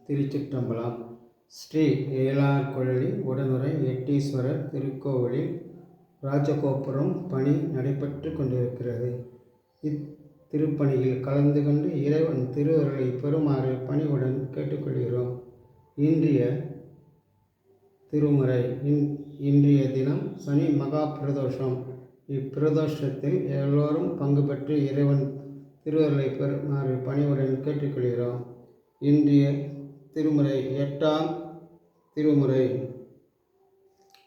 திருச்சிற்றம்பலம். ஸ்ரீ ஏலார்குழலி உடனுறை எட்டீஸ்வரர் திருக்கோவிலில் ராஜகோபுரம் பணி நடைபெற்று கொண்டிருக்கிறது. இத்திருப்பணியில் கலந்து கொண்டு இறைவன் திருவருளை பெறுமாறு பணிவுடன் கேட்டுக்கொள்கிறோம். இன்றைய திருமுறை. இன்றைய தினம் சனி மகா பிரதோஷம். இப்பிரதோஷத்தில் எல்லோரும் பங்கு பெற்று இறைவன் திருவருளை பெறுமாறு பணிவுடன் கேட்டுக்கொள்கிறோம். இன்றைய திருமுறை 8ஆம் திருமுறை.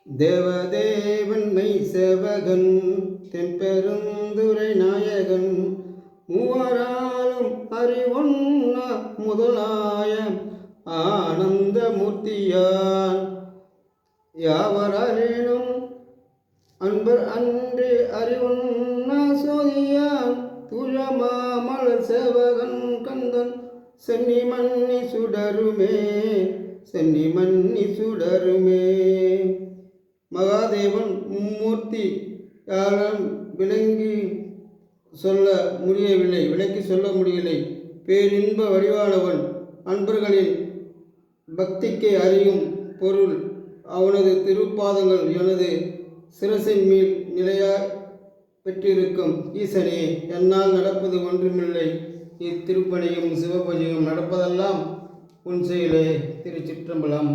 தேவதேவன் மெய் சேவகன் தென்பெருந்துரை நாயகன் மூவராலும் அறிவொன்ன முதலாய ஆனந்த மூர்த்தியான் யாவரினும் அன்பர் அன்று அறிவொன்ன சோதியான் துழமாமலர் சேவகன் கந்தன் சென்னி மன்னி சுடருமே சென்னி மன்னி சுடருமே. மகாதேவன் மும்மூர்த்தி யாரும் விளக்கி சொல்ல முடியவில்லை. பேரின்ப வடிவானவன் அன்பர்களின் பக்திக்கு அறியும் பொருள். அவனது திருப்பாதங்கள் எனது சிரசின் மேல் நிலையாய் பெற்றிருக்கும். ஈசனே, என்னால் நடப்பது ஒன்றுமில்லை. இத்திருப்பணியும் சிவபூஜையும் நடப்பதெல்லாம் உன் செயலே. திருச்சிற்றம்பலம்.